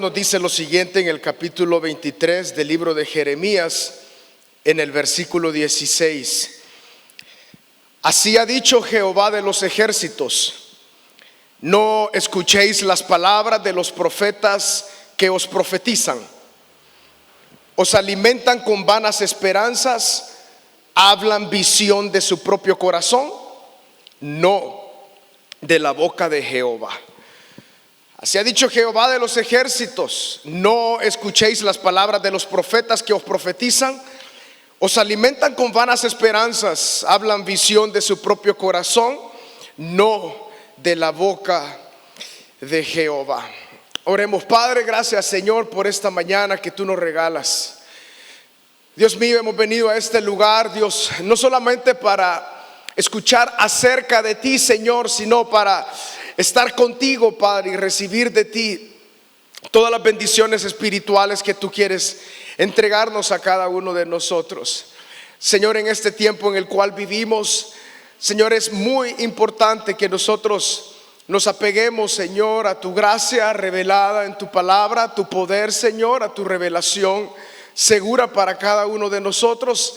Nos dice lo siguiente en el capítulo 23 del libro de Jeremías, en el versículo 16. Así ha dicho Jehová de los ejércitos: no escuchéis las palabras de los profetas que os profetizan. Os alimentan con vanas esperanzas, hablan visión de su propio corazón, no de la boca de Jehová. Así ha dicho Jehová de los ejércitos: no escuchéis las palabras de los profetas que os profetizan. Os alimentan con vanas esperanzas, hablan visión de su propio corazón, no de la boca de Jehová. Oremos. Padre, gracias Señor por esta mañana que tú nos regalas. Dios mío, hemos venido a este lugar, Dios, no solamente para escuchar acerca de ti, Señor, sino para estar contigo, Padre, y recibir de ti todas las bendiciones espirituales que tú quieres entregarnos a cada uno de nosotros. Señor, en este tiempo en el cual vivimos, Señor, es muy importante que nosotros nos apeguemos, Señor, a tu gracia revelada en tu palabra, a tu poder, Señor, a tu revelación segura para cada uno de nosotros.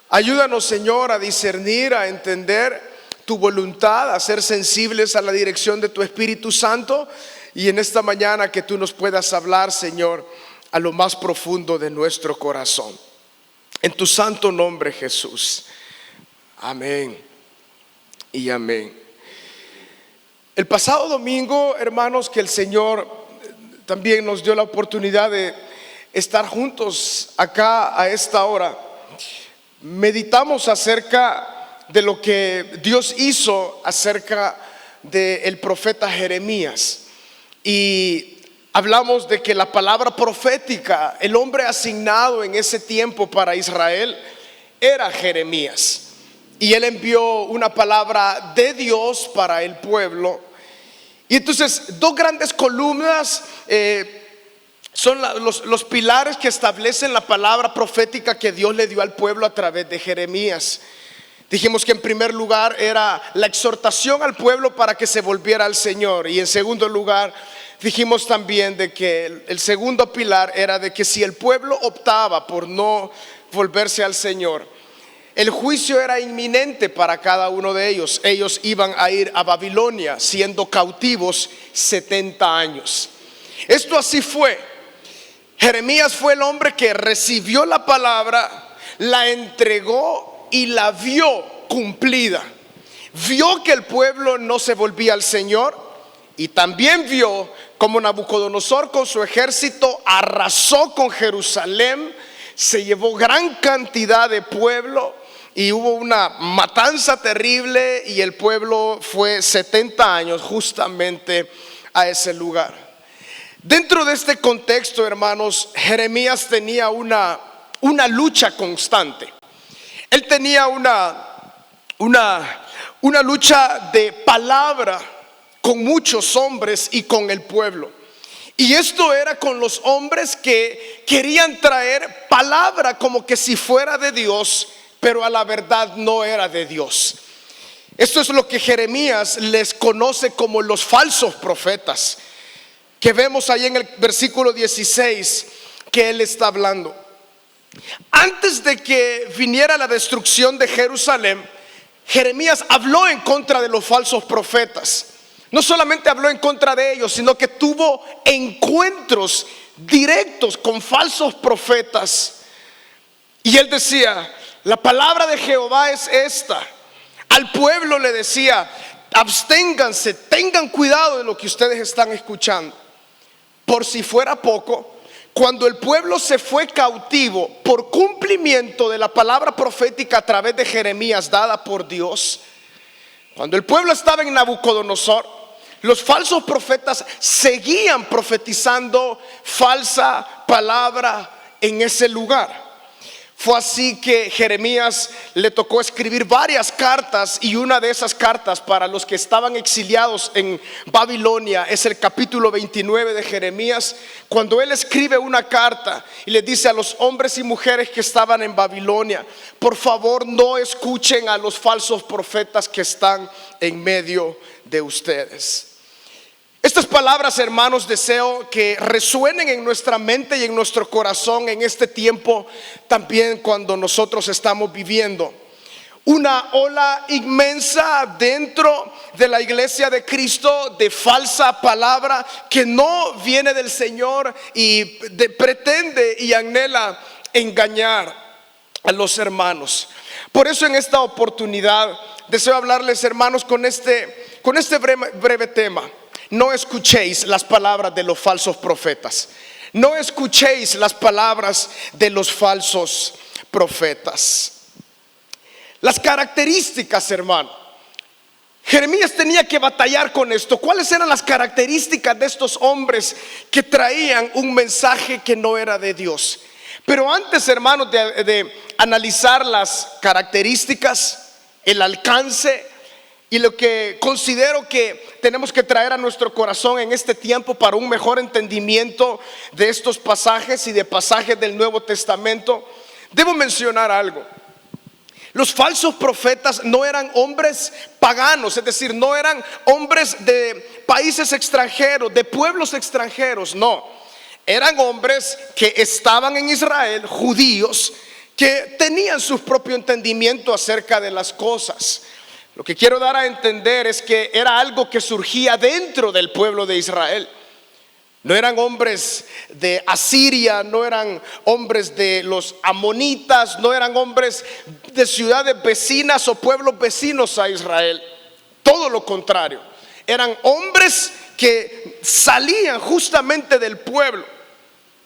Ayúdanos, Señor, a discernir, a entender tu voluntad, a ser sensibles a la dirección de tu Espíritu Santo, y en esta mañana que tú nos puedas hablar, Señor, a lo más profundo de nuestro corazón. En tu santo nombre, Jesús. Amén y amén. El pasado domingo, hermanos, que el Señor también nos dio la oportunidad de estar juntos acá a esta hora, meditamos acerca de lo que Dios hizo acerca del profeta Jeremías, y hablamos de que la palabra profética, el hombre asignado en ese tiempo para Israel, era Jeremías, y él envió una palabra de Dios para el pueblo. Y entonces dos grandes columnas son los pilares que establecen la palabra profética que Dios le dio al pueblo a través de Jeremías. Dijimos que en primer lugar era la exhortación al pueblo para que se volviera al Señor, y en segundo lugar dijimos también de que el segundo pilar era de que si el pueblo optaba por no volverse al Señor, el juicio era inminente para cada uno de ellos. Ellos iban a ir a Babilonia siendo cautivos 70 años. Esto así fue. Jeremías fue el hombre que recibió la palabra, la entregó y la vio cumplida. Vio que el pueblo no se volvía al Señor, y también vio como Nabucodonosor con su ejército arrasó con Jerusalén, se llevó gran cantidad de pueblo y hubo una matanza terrible, y el pueblo fue 70 años justamente a ese lugar. Dentro de este contexto, hermanos, Jeremías tenía una lucha constante. Él tenía una lucha de palabra con muchos hombres y con el pueblo. Y esto era con los hombres que querían traer palabra como que si fuera de Dios, pero a la verdad no era de Dios. Esto es lo que Jeremías les conoce como los falsos profetas, que vemos ahí en el versículo 16 que él está hablando. Antes de que viniera la destrucción de Jerusalén, Jeremías habló en contra de los falsos profetas. No solamente habló en contra de ellos, sino que tuvo encuentros directos con falsos profetas. Y él decía: la palabra de Jehová es esta. Al pueblo le decía: absténganse, tengan cuidado de lo que ustedes están escuchando. Por si fuera poco, cuando el pueblo se fue cautivo por cumplimiento de la palabra profética a través de Jeremías dada por Dios, cuando el pueblo estaba en Nabucodonosor, los falsos profetas seguían profetizando falsa palabra en ese lugar. Fue así que Jeremías le tocó escribir varias cartas, y una de esas cartas para los que estaban exiliados en Babilonia es el capítulo 29 de Jeremías, cuando él escribe una carta y le dice a los hombres y mujeres que estaban en Babilonia: por favor, no escuchen a los falsos profetas que están en medio de ustedes. Estas palabras, hermanos, deseo que resuenen en nuestra mente y en nuestro corazón en este tiempo, también cuando nosotros estamos viviendo una ola inmensa dentro de la iglesia de Cristo de falsa palabra que no viene del Señor y pretende y anhela engañar a los hermanos. Por eso en esta oportunidad deseo hablarles, hermanos, con este breve tema. No escuchéis las palabras de los falsos profetas. No escuchéis las palabras de los falsos profetas. Las características, hermano. Jeremías tenía que batallar con esto. ¿Cuáles eran las características de estos hombres que traían un mensaje que no era de Dios? Pero antes, hermanos, de analizar las características, el alcance y lo que considero que tenemos que traer a nuestro corazón en este tiempo para un mejor entendimiento de estos pasajes y de pasajes del Nuevo Testamento, debo mencionar algo. Los falsos profetas no eran hombres paganos, es decir, no eran hombres de países extranjeros, de pueblos extranjeros, no. Eran hombres que estaban en Israel, judíos, que tenían su propio entendimiento acerca de las cosas. Lo que quiero dar a entender es que era algo que surgía dentro del pueblo de Israel. No eran hombres de Asiria, no eran hombres de los amonitas, no eran hombres de ciudades vecinas o pueblos vecinos a Israel. Todo lo contrario, eran hombres que salían justamente del pueblo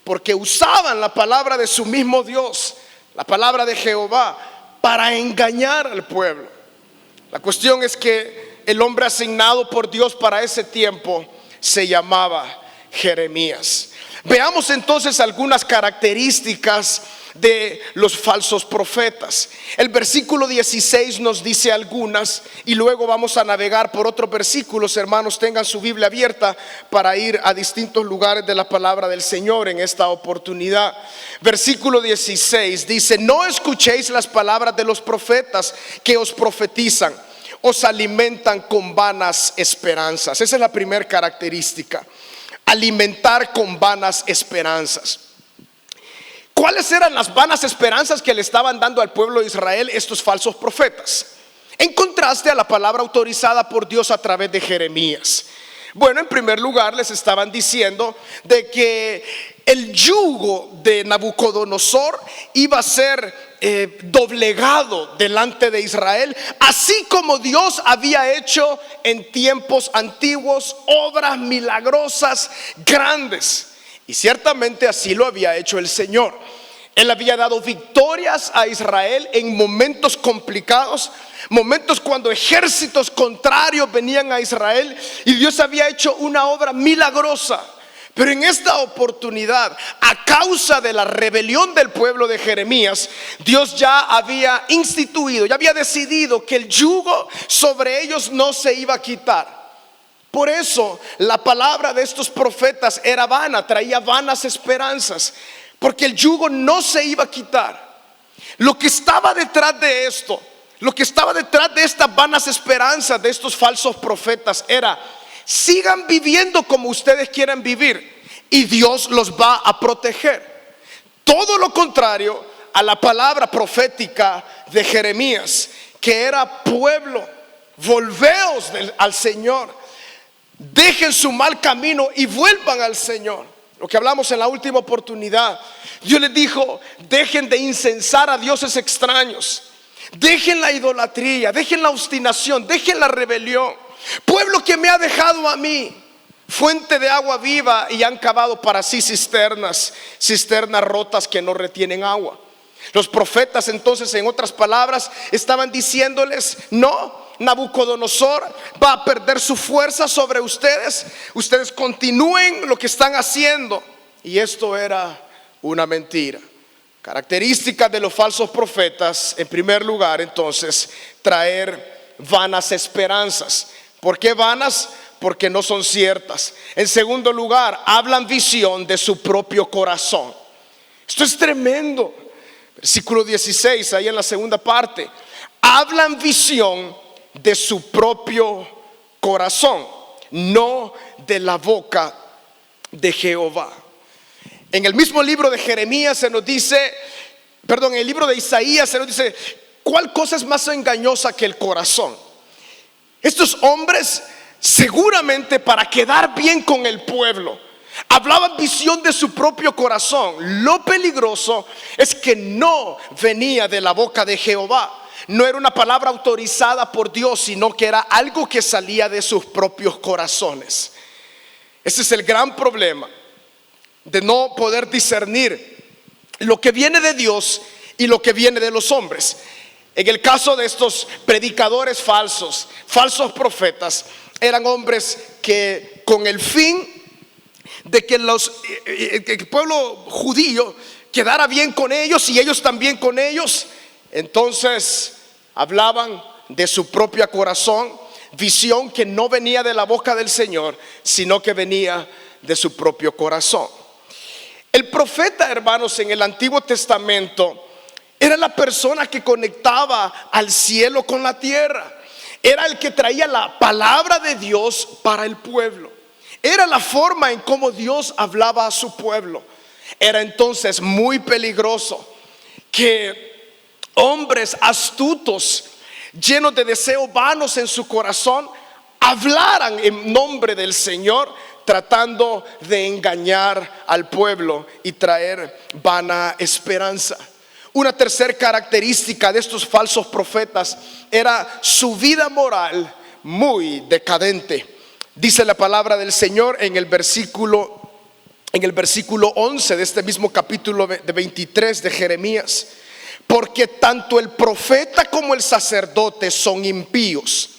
porque usaban la palabra de su mismo Dios, la palabra de Jehová, para engañar al pueblo. La cuestión es que el hombre asignado por Dios para ese tiempo se llamaba Jeremías. Veamos entonces algunas características de los falsos profetas. El versículo 16 nos dice algunas y luego vamos a navegar por otros versículos. Hermanos, tengan su Biblia abierta para ir a distintos lugares de la palabra del Señor en esta oportunidad. Versículo 16 dice: no escuchéis las palabras de los profetas que os profetizan, os alimentan con vanas esperanzas. Esa es la primera característica. Alimentar con vanas esperanzas. ¿Cuáles eran las vanas esperanzas que le estaban dando al pueblo de Israel estos falsos profetas? En contraste a la palabra autorizada por Dios a través de Jeremías. Bueno, en primer lugar les estaban diciendo de que el yugo de Nabucodonosor iba a ser doblegado delante de Israel, así como Dios había hecho en tiempos antiguos obras milagrosas grandes. Y ciertamente así lo había hecho el Señor. Él había dado victorias a Israel en momentos complicados, momentos cuando ejércitos contrarios venían a Israel y Dios había hecho una obra milagrosa. Pero en esta oportunidad, a causa de la rebelión del pueblo de Jeremías, Dios ya había instituido, ya había decidido que el yugo sobre ellos no se iba a quitar. Por eso la palabra de estos profetas era vana, traía vanas esperanzas, porque el yugo no se iba a quitar. Lo que estaba detrás de esto, lo que estaba detrás de estas vanas esperanzas de estos falsos profetas era: sigan viviendo como ustedes quieran vivir y Dios los va a proteger. Todo lo contrario a la palabra profética de Jeremías, que era: pueblo, volveos al Señor, dejen su mal camino y vuelvan al Señor. Lo que hablamos en la última oportunidad, Dios les dijo: dejen de incensar a dioses extraños, dejen la idolatría, dejen la obstinación, dejen la rebelión. Pueblo que me ha dejado a mí fuente de agua viva y han cavado para sí cisternas rotas que no retienen agua. Los profetas entonces, en otras palabras, estaban diciéndoles: no, Nabucodonosor va a perder su fuerza sobre ustedes. Ustedes continúen lo que están haciendo. Y esto era una mentira. Características de los falsos profetas: en primer lugar, entonces, traer vanas esperanzas. ¿Por qué vanas? Porque no son ciertas. En segundo lugar, hablan visión de su propio corazón. Esto es tremendo. Versículo 16, ahí en la segunda parte: hablan visión de su propio corazón. no de la boca de Jehová. En el mismo libro de Jeremías se nos dice, en el libro de Isaías se nos dice, ¿cuál cosa es más engañosa que el corazón? Estos hombres, seguramente para quedar bien con el pueblo, hablaban visión de su propio corazón. Lo peligroso es que no venía de la boca de Jehová. No era una palabra autorizada por Dios, sino que era algo que salía de sus propios corazones. Ese es el gran problema de no poder discernir lo que viene de Dios y lo que viene de los hombres. En el caso de estos predicadores falsos profetas, eran hombres que con el fin de que el pueblo judío quedara bien con ellos y ellos también con ellos, entonces hablaban de su propio corazón, visión que no venía de la boca del Señor, sino que venía de su propio corazón. El profeta, hermanos, en el Antiguo Testamento era la persona que conectaba al cielo con la tierra. Era el que traía la palabra de Dios para el pueblo. Era la forma en cómo Dios hablaba a su pueblo. Era entonces muy peligroso que hombres astutos, llenos de deseos vanos en su corazón, hablaran en nombre del Señor, tratando de engañar al pueblo y traer vana esperanza. Una tercera característica de estos falsos profetas era su vida moral muy decadente. Dice la palabra del Señor en el versículo 11 de este mismo capítulo de 23 de Jeremías: porque tanto el profeta como el sacerdote son impíos.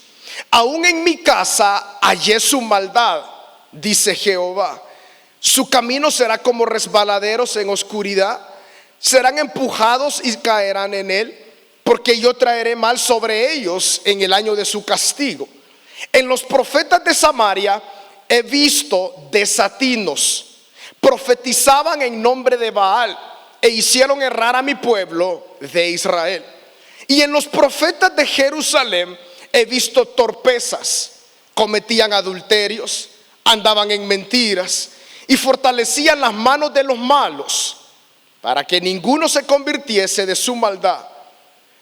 Aún en mi casa hallé su maldad, dice Jehová. Su camino será como resbaladeros en oscuridad. Serán empujados y caerán en él, porque yo traeré mal sobre ellos en el año de su castigo. En los profetas de Samaria he visto desatinos. Profetizaban en nombre de Baal e hicieron errar a mi pueblo de Israel. Y en los profetas de Jerusalén he visto torpezas. Cometían adulterios, andaban en mentiras y fortalecían las manos de los malos, para que ninguno se convirtiese de su maldad.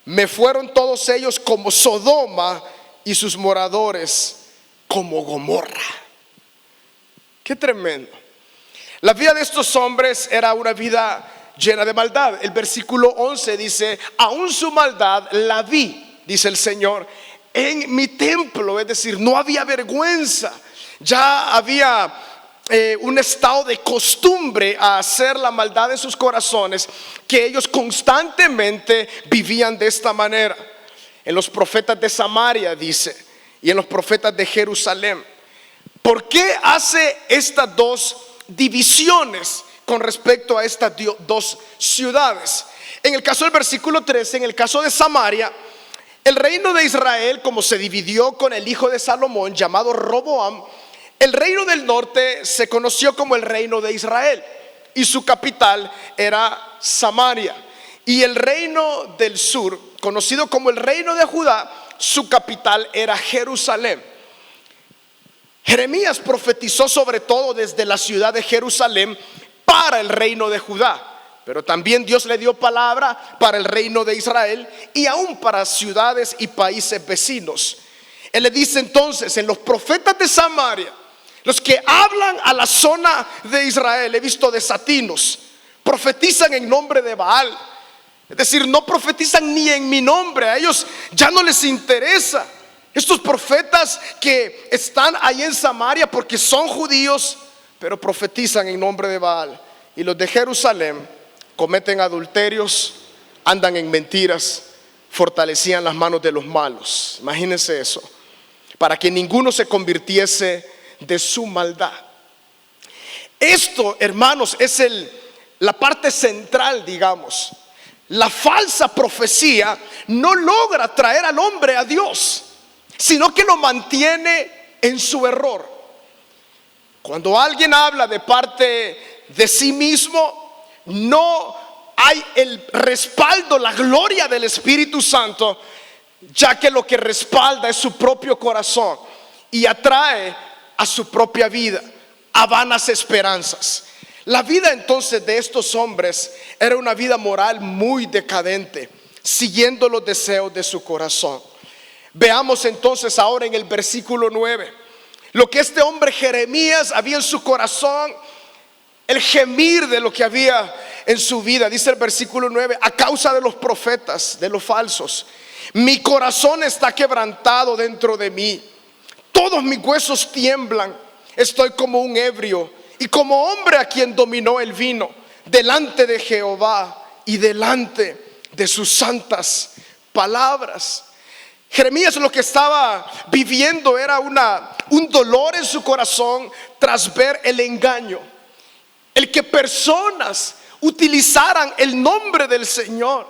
Me fueron todos ellos como Sodoma y sus moradores como Gomorra. Qué tremendo. La vida de estos hombres era una vida llena de maldad. El versículo 11 dice: aún su maldad la vi, dice el Señor, en mi templo. Es decir, no había vergüenza. Ya había un estado de costumbre a hacer la maldad de sus corazones, que ellos constantemente vivían de esta manera. En los profetas de Samaria dice, y en los profetas de Jerusalén. ¿Por qué hace estas dos divisiones con respecto a estas dos ciudades? En el caso del versículo 13, en el caso de Samaria, el reino de Israel, como se dividió con el hijo de Salomón llamado Roboam, el reino del norte se conoció como el reino de Israel y su capital era Samaria. Y el reino del sur, conocido como el reino de Judá, su capital era Jerusalén. Jeremías profetizó sobre todo desde la ciudad de Jerusalén para el reino de Judá, pero también Dios le dio palabra para el reino de Israel y aún para ciudades y países vecinos. Él le dice entonces: en los profetas de Samaria, los que hablan a la zona de Israel, he visto desatinos, profetizan en nombre de Baal. Es decir, no profetizan ni en mi nombre. A ellos ya no les interesa. Estos profetas que están ahí en Samaria porque son judíos, pero profetizan en nombre de Baal. Y los de Jerusalén cometen adulterios, andan en mentiras, fortalecían las manos de los malos. Imagínense eso, para que ninguno se convirtiese de su maldad. Esto, hermanos, es la parte central, digamos. La falsa profecía no logra traer al hombre a Dios, sino que lo mantiene en su error. Cuando alguien habla de parte de sí mismo, no hay el respaldo, la gloria del Espíritu Santo, ya que lo que respalda es su propio corazón y atrae a su propia vida, a vanas esperanzas. La vida entonces de estos hombres era una vida moral muy decadente, siguiendo los deseos de su corazón. Veamos entonces ahora en el versículo 9 lo que este hombre Jeremías había en su corazón, el gemir de lo que había en su vida. Dice el versículo 9: a causa de los profetas, de los falsos, mi corazón está quebrantado dentro de mí, todos mis huesos tiemblan, estoy como un ebrio y como hombre a quien dominó el vino, delante de Jehová y delante de sus santas palabras. Jeremías lo que estaba viviendo era un dolor en su corazón tras ver el engaño, el que personas utilizaran el nombre del Señor.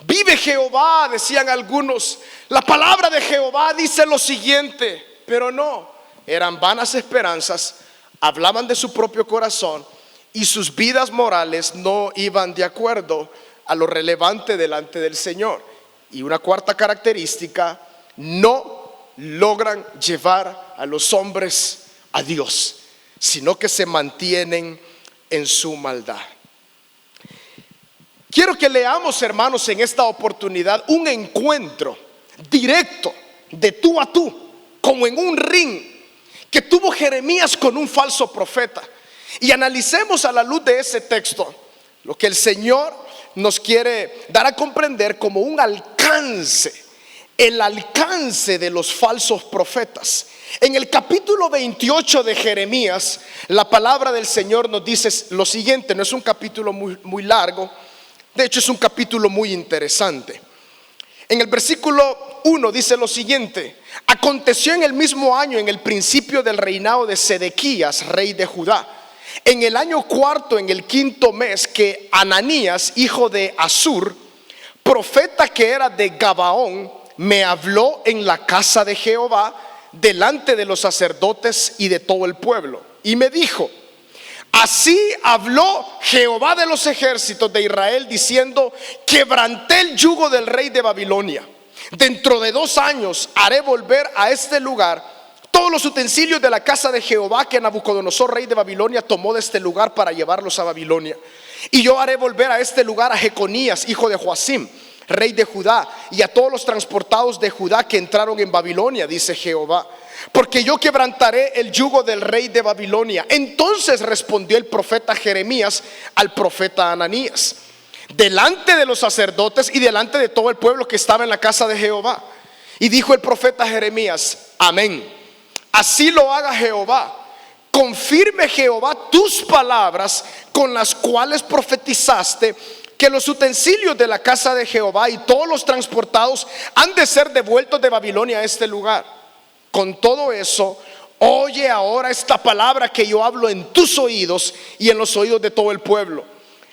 Vive Jehová, decían algunos, la palabra de Jehová dice lo siguiente, pero no, eran vanas esperanzas, hablaban de su propio corazón y sus vidas morales no iban de acuerdo a lo relevante delante del Señor. Y una cuarta característica: no logran llevar a los hombres a Dios, sino que se mantienen en su maldad. Quiero que leamos, hermanos, en esta oportunidad un encuentro directo, de tú a tú, como en un ring, que tuvo Jeremías con un falso profeta. Y analicemos a la luz de ese texto lo que el Señor nos quiere dar a comprender como un alcance, el alcance de los falsos profetas. En el capítulo 28 de Jeremías, la palabra del Señor nos dice lo siguiente. No es un capítulo muy largo, de hecho es un capítulo muy interesante. En el versículo 1 dice lo siguiente: aconteció en el mismo año, en el principio del reinado de Sedequías, rey de Judá, en el año cuarto, en el quinto mes, que Ananías, hijo de Azur, profeta que era de Gabaón, me habló en la casa de Jehová, delante de los sacerdotes y de todo el pueblo, y me dijo: así habló Jehová de los ejércitos de Israel, diciendo: quebranté el yugo del rey de Babilonia. Dentro de 2 años haré volver a este lugar todos los utensilios de la casa de Jehová que Nabucodonosor, rey de Babilonia, tomó de este lugar para llevarlos a Babilonia. Y yo haré volver a este lugar a Jeconías, hijo de Joacim, rey de Judá, y a todos los transportados de Judá que entraron en Babilonia, dice Jehová, porque yo quebrantaré el yugo del rey de Babilonia. Entonces respondió el profeta Jeremías al profeta Ananías, delante de los sacerdotes y delante de todo el pueblo que estaba en la casa de Jehová. Y dijo el profeta Jeremías: amén. Así lo haga Jehová. Confirme Jehová tus palabras con las cuales profetizaste, que los utensilios de la casa de Jehová y todos los transportados han de ser devueltos de Babilonia a este lugar. Con todo eso, oye ahora esta palabra que yo hablo en tus oídos y en los oídos de todo el pueblo.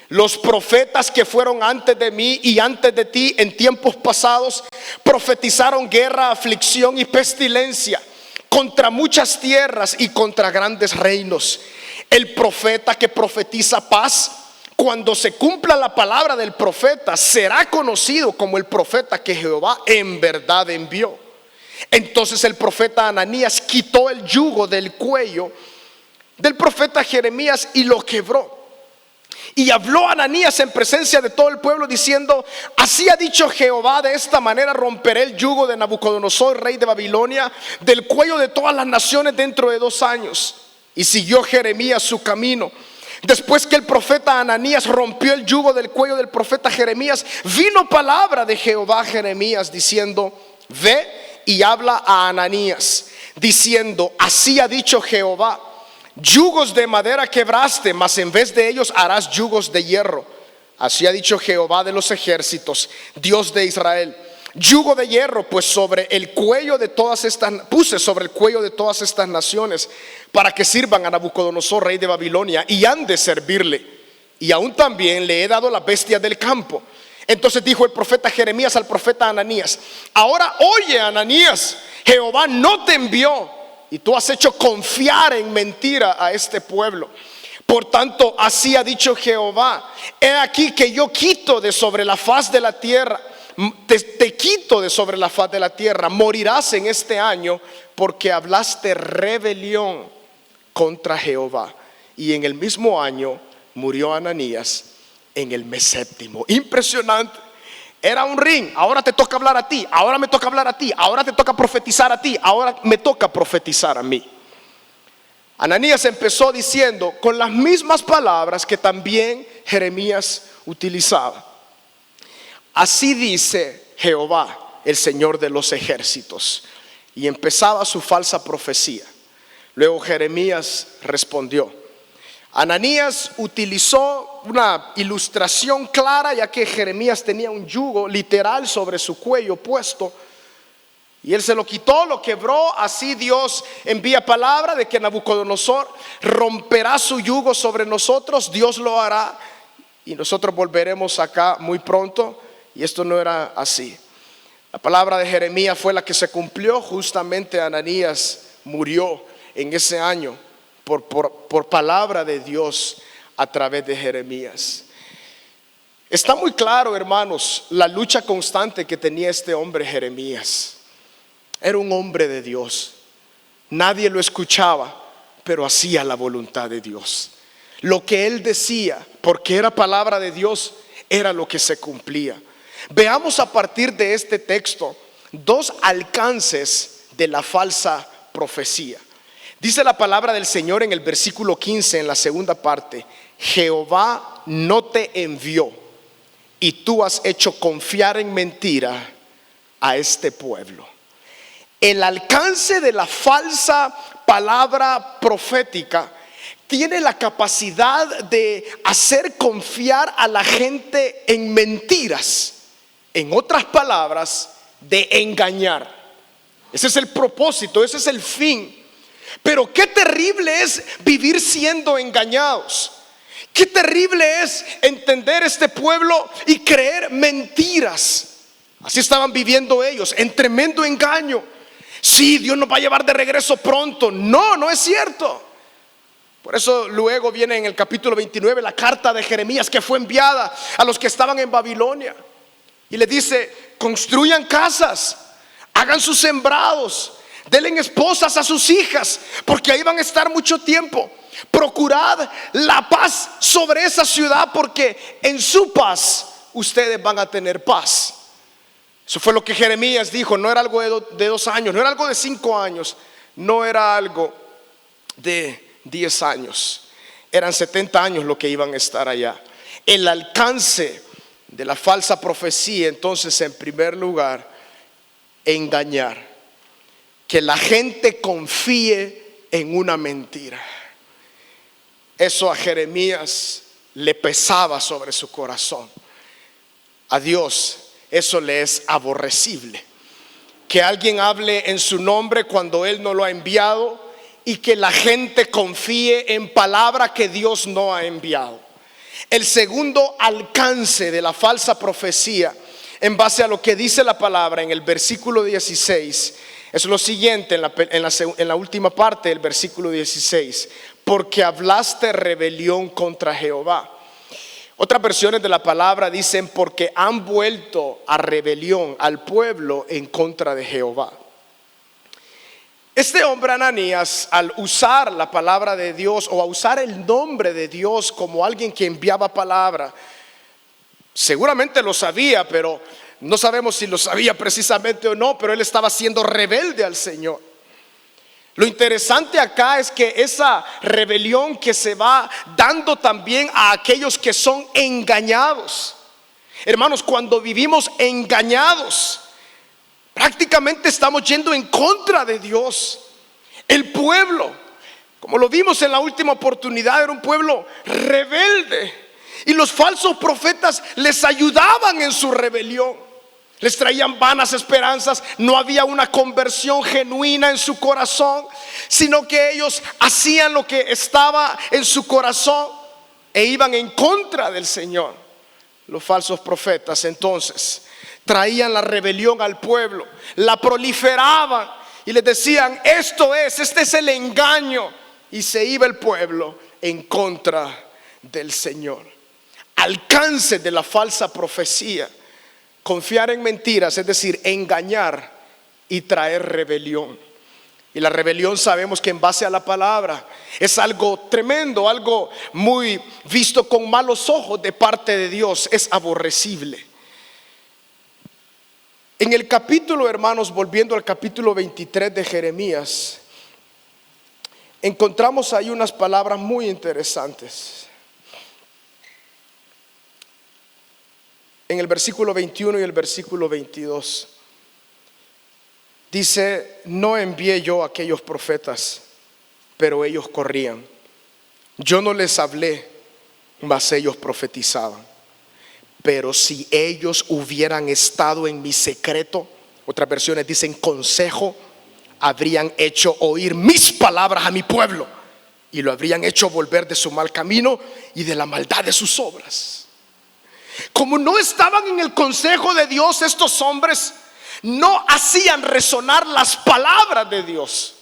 Los profetas que fueron antes de mí y antes de ti en tiempos pasados profetizaron guerra, aflicción y pestilencia contra muchas tierras y contra grandes reinos. El profeta que profetiza paz, cuando se cumpla la palabra del profeta, será conocido como el profeta que Jehová en verdad envió. Entonces el profeta Ananías quitó el yugo del cuello del profeta Jeremías y lo quebró. Y habló Ananías en presencia de todo el pueblo diciendo: así ha dicho Jehová, de esta manera romperé el yugo de Nabucodonosor, rey de Babilonia, del cuello de todas las naciones dentro de 2 años. Y siguió Jeremías su camino. Después que el profeta Ananías rompió el yugo del cuello del profeta Jeremías, vino palabra de Jehová a Jeremías diciendo: ve y habla a Ananías, diciendo: así ha dicho Jehová, yugos de madera quebraste, mas en vez de ellos harás yugos de hierro. Así ha dicho Jehová de los ejércitos, Dios de Israel: yugo de hierro, pues sobre el cuello de todas estas puse sobre el cuello de todas estas naciones, para que sirvan a Nabucodonosor, rey de Babilonia, y han de servirle. Y aún también le he dado las bestias del campo. Entonces dijo el profeta Jeremías al profeta Ananías: ahora oye, Ananías, Jehová no te envió, y tú has hecho confiar en mentira a este pueblo. Por tanto, así ha dicho Jehová: he aquí que yo quito de sobre la faz de la tierra te quito de sobre la faz de la tierra, morirás en este año porque hablaste rebelión contra Jehová. Y en el mismo año murió Ananías en el mes séptimo. Impresionante. Era un ring. Ahora te toca hablar a ti, ahora me toca hablar a ti, ahora te toca profetizar a ti, ahora me toca profetizar a mí. Ananías empezó diciendo con las mismas palabras que también Jeremías utilizaba. Así dice Jehová, el Señor de los ejércitos. Y empezaba su falsa profecía. Luego Jeremías respondió. Ananías utilizó una ilustración clara, ya que Jeremías tenía un yugo literal sobre su cuello puesto, y él se lo quitó, lo quebró. Así Dios envía palabra de que Nabucodonosor romperá su yugo sobre nosotros. Dios lo hará y nosotros volveremos acá muy pronto. Y esto no era así. La palabra de Jeremías fue la que se cumplió. Justamente Ananías murió en ese año por palabra de Dios a través de Jeremías. Está muy claro, hermanos, la lucha constante que tenía este hombre Jeremías. Era un hombre de Dios. Nadie lo escuchaba, pero hacía la voluntad de Dios. Lo que él decía, porque era palabra de Dios, era lo que se cumplía. Veamos a partir de este texto dos alcances de la falsa profecía. Dice la palabra del Señor en el versículo 15, en la segunda parte: Jehová no te envió y tú has hecho confiar en mentira a este pueblo. El alcance de la falsa palabra profética tiene la capacidad de hacer confiar a la gente en mentiras. En otras palabras, de engañar. Ese es el propósito, ese es el fin. Pero qué terrible es vivir siendo engañados. Qué terrible es entender este pueblo y creer mentiras. Así estaban viviendo ellos, en tremendo engaño. Sí, Dios nos va a llevar de regreso pronto. No, no es cierto. Por eso luego viene en el capítulo 29 la carta de Jeremías, que fue enviada a los que estaban en Babilonia. Y le dice: construyan casas, hagan sus sembrados, denle esposas a sus hijas, porque ahí van a estar mucho tiempo. Procurad la paz sobre esa ciudad, porque en su paz ustedes van a tener paz. Eso fue lo que Jeremías dijo. No era algo de 2 años, no era algo de 5 años, no era algo de 10 años. Eran 70 años lo que iban a estar allá. El alcance de la falsa profecía, entonces, en primer lugar, engañar. Que la gente confíe en una mentira. Eso a Jeremías le pesaba sobre su corazón. A Dios eso le es aborrecible. Que alguien hable en su nombre cuando Él no lo ha enviado, y que la gente confíe en palabra que Dios no ha enviado. El segundo alcance de la falsa profecía, en base a lo que dice la palabra en el versículo 16, es lo siguiente, en la última parte del versículo 16: porque hablaste rebelión contra Jehová. Otras versiones de la palabra dicen: porque han vuelto a rebelión al pueblo en contra de Jehová. Este hombre Ananías, al usar la palabra de Dios, o a usar el nombre de Dios como alguien que enviaba palabra, seguramente lo sabía, pero no sabemos si lo sabía precisamente o no, pero él estaba siendo rebelde al Señor. Lo interesante acá es que esa rebelión que se va dando también a aquellos que son engañados. Hermanos, cuando vivimos engañados, prácticamente estamos yendo en contra de Dios. El pueblo, como lo vimos en la última oportunidad, era un pueblo rebelde, y los falsos profetas les ayudaban en su rebelión. Les traían vanas esperanzas. No había una conversión genuina en su corazón, sino que ellos hacían lo que estaba en su corazón e iban en contra del Señor. Los falsos profetas entonces traían la rebelión al pueblo, la proliferaban y les decían: este es el engaño, y se iba el pueblo en contra del Señor. Alcance de la falsa profecía: confiar en mentiras, es decir, engañar y traer rebelión. Y la rebelión sabemos que en base a la palabra es algo tremendo, algo muy visto con malos ojos de parte de Dios, es aborrecible. En el capítulo, hermanos, volviendo al capítulo 23 de Jeremías, encontramos ahí unas palabras muy interesantes. En el versículo 21 y el versículo 22. Dice: no envié yo a aquellos profetas, pero ellos corrían. Yo no les hablé, mas ellos profetizaban. Pero si ellos hubieran estado en mi secreto, otras versiones dicen consejo, habrían hecho oír mis palabras a mi pueblo y lo habrían hecho volver de su mal camino y de la maldad de sus obras. Como no estaban en el consejo de Dios, estos hombres no hacían resonar las palabras de Dios,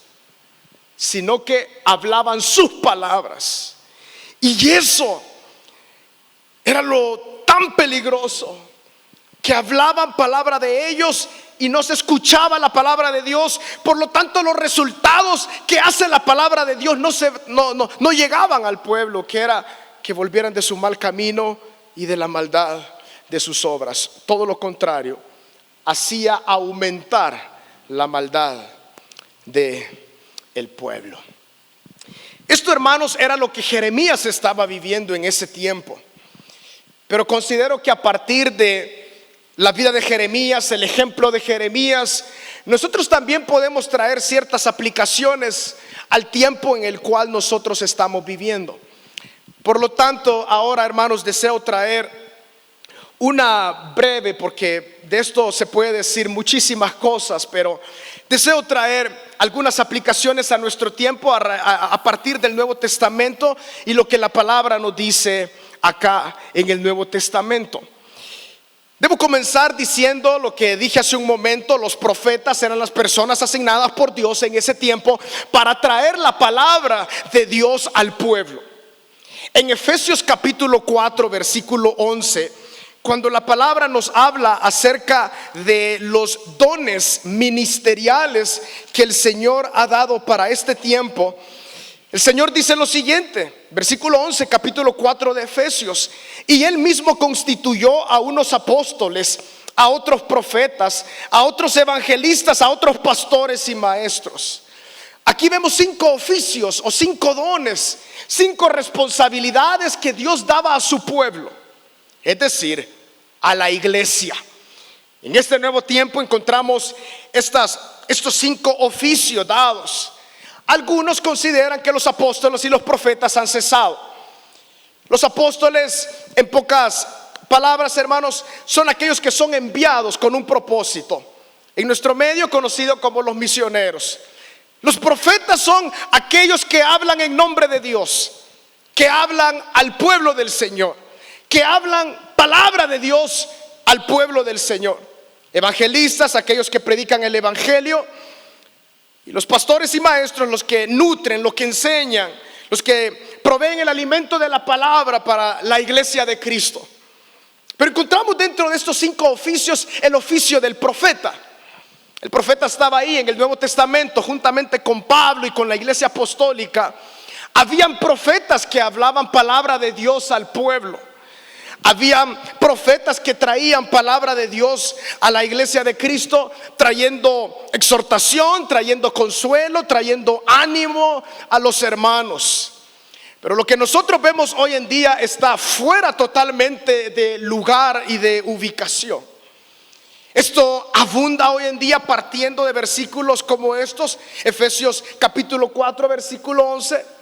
sino que hablaban sus palabras. Y eso era lo tan peligroso, que hablaban palabra de ellos y no se escuchaba la palabra de Dios. Por lo tanto, los resultados que hace la palabra de Dios no llegaban al pueblo, que era que volvieran de su mal camino y de la maldad de sus obras. Todo lo contrario, hacía aumentar la maldad del pueblo. Esto, hermanos, era lo que Jeremías estaba viviendo en ese tiempo. Pero considero que a partir de la vida de Jeremías, el ejemplo de Jeremías, nosotros también podemos traer ciertas aplicaciones al tiempo en el cual nosotros estamos viviendo. Por lo tanto, ahora, hermanos, deseo traer una breve, porque de esto se puede decir muchísimas cosas, pero deseo traer algunas aplicaciones a nuestro tiempo a partir del Nuevo Testamento y lo que la palabra nos dice acá en el Nuevo Testamento. Debo comenzar diciendo lo que dije hace un momento: los profetas eran las personas asignadas por Dios en ese tiempo para traer la palabra de Dios al pueblo. En Efesios capítulo 4 versículo 11, cuando la palabra nos habla acerca de los dones ministeriales que el Señor ha dado para este tiempo, el Señor dice lo siguiente, versículo 11, capítulo 4 de Efesios: y Él mismo constituyó a unos apóstoles, a otros profetas, a otros evangelistas, a otros pastores y maestros. Aquí vemos 5 oficios o 5 dones, 5 responsabilidades que Dios daba a su pueblo, es decir, a la iglesia. En este nuevo tiempo encontramos estos 5 oficios dados. Algunos consideran que los apóstoles y los profetas han cesado. Los apóstoles, en pocas palabras, hermanos, son aquellos que son enviados con un propósito. En nuestro medio, conocido como los misioneros. Los profetas son aquellos que hablan en nombre de Dios, que hablan al pueblo del Señor, que hablan palabra de Dios al pueblo del Señor. Evangelistas, aquellos que predican el evangelio. Y los pastores y maestros, los que nutren, los que enseñan, los que proveen el alimento de la palabra para la iglesia de Cristo. Pero encontramos dentro de estos 5 oficios el oficio del profeta. El profeta estaba ahí en el Nuevo Testamento juntamente con Pablo y con la iglesia apostólica. Habían profetas que hablaban palabra de Dios al pueblo. Habían profetas que traían palabra de Dios a la iglesia de Cristo, trayendo exhortación, trayendo consuelo, trayendo ánimo a los hermanos. Pero lo que nosotros vemos hoy en día está fuera totalmente de lugar y de ubicación. Esto abunda hoy en día partiendo de versículos como estos, Efesios capítulo 4 versículo 11.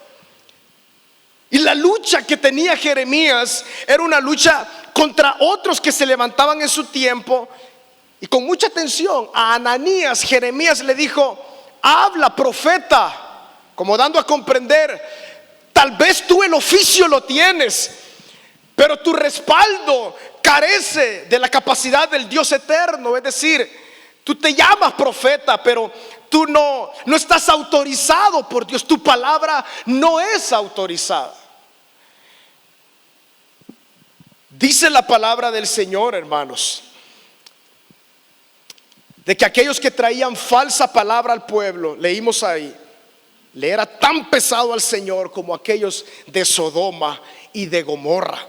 Y la lucha que tenía Jeremías era una lucha contra otros que se levantaban en su tiempo. Y con mucha atención a Ananías, Jeremías le dijo: habla, profeta, como dando a comprender, tal vez tú el oficio lo tienes, pero tu respaldo carece de la capacidad del Dios eterno. Es decir, tú te llamas profeta, pero tú no estás autorizado por Dios. Tu palabra no es autorizada. Dice la palabra del Señor, hermanos, de que aquellos que traían falsa palabra al pueblo, leímos ahí, le era tan pesado al Señor como aquellos de Sodoma y de Gomorra.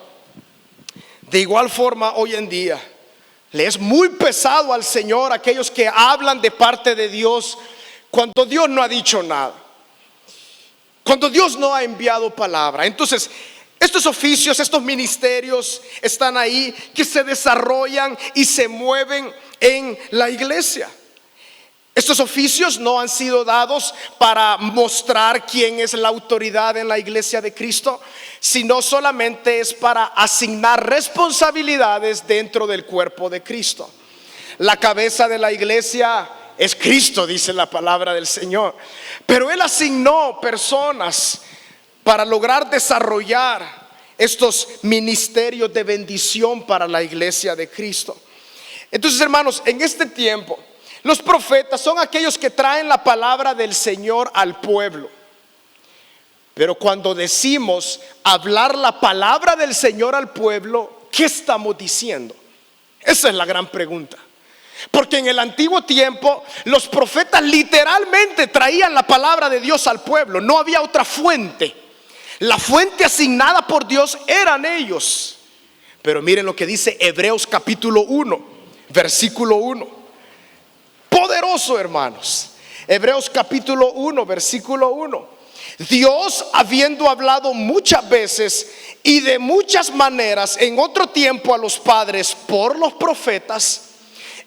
De igual forma, hoy en día le es muy pesado al Señor aquellos que hablan de parte de Dios cuando Dios no ha dicho nada, cuando Dios no ha enviado palabra. Entonces, estos oficios, estos ministerios están ahí, que se desarrollan y se mueven en la iglesia. Estos oficios no han sido dados para mostrar quién es la autoridad en la iglesia de Cristo, sino solamente es para asignar responsabilidades dentro del cuerpo de Cristo. La cabeza de la iglesia es Cristo, dice la palabra del Señor, pero Él asignó personas para lograr desarrollar estos ministerios de bendición para la iglesia de Cristo. Entonces, hermanos, en este tiempo los profetas son aquellos que traen la palabra del Señor al pueblo. Pero cuando decimos hablar la palabra del Señor al pueblo, ¿qué estamos diciendo? Esa es la gran pregunta. Porque en el antiguo tiempo los profetas literalmente traían la palabra de Dios al pueblo. No había otra fuente. La fuente asignada por Dios eran ellos. Pero miren lo que dice Hebreos capítulo 1, versículo 1. Poderoso, hermanos. Hebreos capítulo 1, versículo 1. Dios, habiendo hablado muchas veces y de muchas maneras en otro tiempo a los padres por los profetas,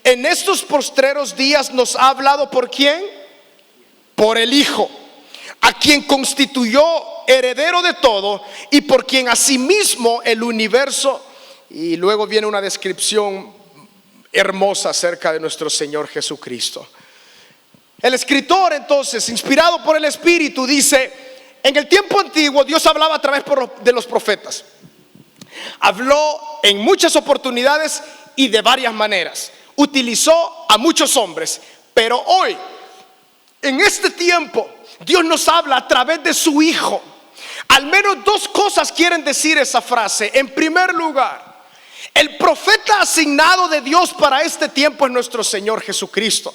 en estos postreros días nos ha hablado ¿por quién? Por el Hijo, a quien constituyó heredero de todo y por quien asimismo el universo. Y luego viene una descripción hermosa acerca de nuestro Señor Jesucristo. El escritor, entonces, inspirado por el Espíritu, dice: en el tiempo antiguo Dios hablaba a través de los profetas. Habló en muchas oportunidades y de varias maneras. Utilizó a muchos hombres. Pero hoy, en este tiempo, Dios nos habla a través de su Hijo. Al menos dos cosas quieren decir esa frase. En primer lugar, el profeta asignado de Dios para este tiempo es nuestro Señor Jesucristo.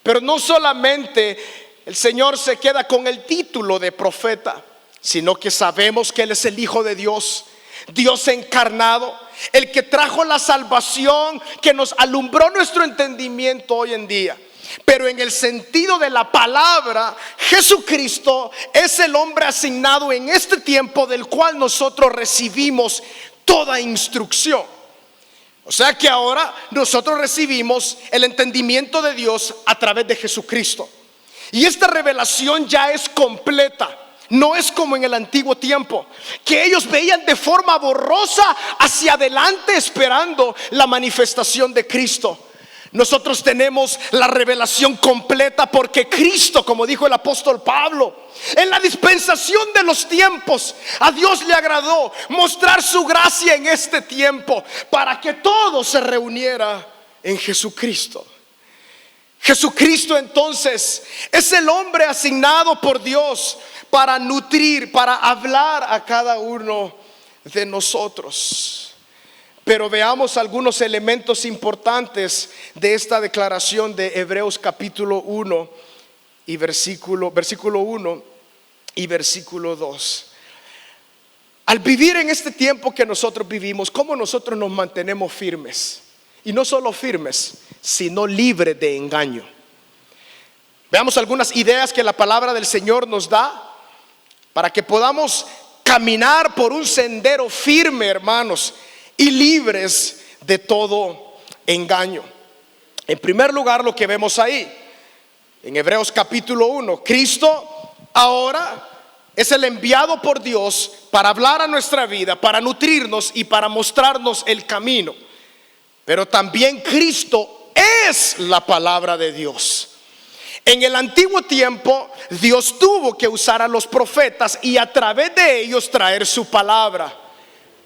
Pero no solamente el Señor se queda con el título de profeta, sino que sabemos que Él es el Hijo de Dios, Dios encarnado, el que trajo la salvación, que nos alumbró nuestro entendimiento hoy en día. Pero en el sentido de la palabra, Jesucristo es el hombre asignado en este tiempo del cual nosotros recibimos toda instrucción. O sea que ahora nosotros recibimos el entendimiento de Dios a través de Jesucristo. Y esta revelación ya es completa. No es como en el antiguo tiempo, que ellos veían de forma borrosa hacia adelante esperando la manifestación de Cristo. Nosotros tenemos la revelación completa porque Cristo, como dijo el apóstol Pablo, en la dispensación de los tiempos, a Dios le agradó mostrar su gracia en este tiempo para que todo se reuniera en Jesucristo. Jesucristo entonces es el hombre asignado por Dios para nutrir, para hablar a cada uno de nosotros. Pero veamos algunos elementos importantes de esta declaración de Hebreos capítulo 1 y versículo 1 y versículo 2. Al vivir en este tiempo que nosotros vivimos, ¿cómo nosotros nos mantenemos firmes? Y no solo firmes, sino libres de engaño. Veamos algunas ideas que la palabra del Señor nos da para que podamos caminar por un sendero firme, hermanos, y libres de todo engaño. En primer lugar, lo que vemos ahí en Hebreos capítulo 1, Cristo ahora es el enviado por Dios para hablar a nuestra vida, para nutrirnos y para mostrarnos el camino. Pero también Cristo es la palabra de Dios. En el antiguo tiempo, Dios tuvo que usar a los profetas y a través de ellos traer su palabra.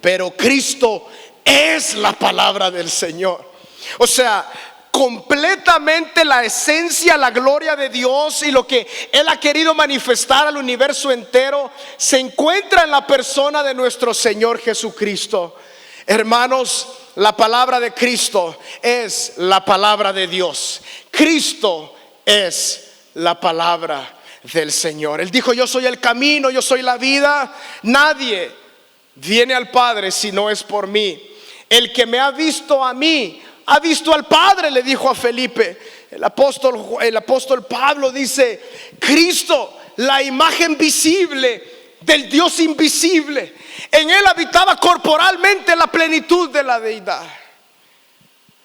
Pero Cristo es la palabra del Señor. O sea, completamente la esencia, la gloria de Dios y lo que Él ha querido manifestar al universo entero se encuentra en la persona de nuestro Señor Jesucristo. Hermanos, la palabra de Cristo es la palabra de Dios. Cristo es la palabra del Señor. Él dijo: yo soy el camino, yo soy la vida. Nadie viene al Padre si no es por mí. El que me ha visto a mí, ha visto al Padre, le dijo a Felipe. El apóstol Pablo dice: Cristo, la imagen visible del Dios invisible. En él habitaba corporalmente la plenitud de la deidad.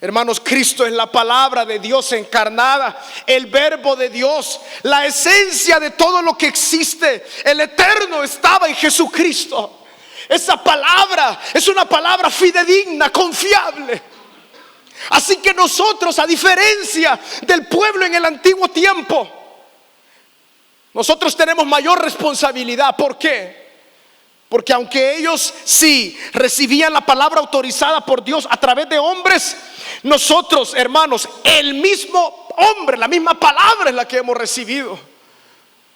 Hermanos, Cristo es la palabra de Dios encarnada, el verbo de Dios, la esencia de todo lo que existe. El eterno estaba en Jesucristo. Esa palabra es una palabra fidedigna, confiable. Así que nosotros, a diferencia del pueblo en el antiguo tiempo, nosotros tenemos mayor responsabilidad. ¿Por qué? Porque aunque ellos sí recibían la palabra autorizada por Dios a través de hombres, nosotros, hermanos, el mismo hombre, la misma palabra es la que hemos recibido.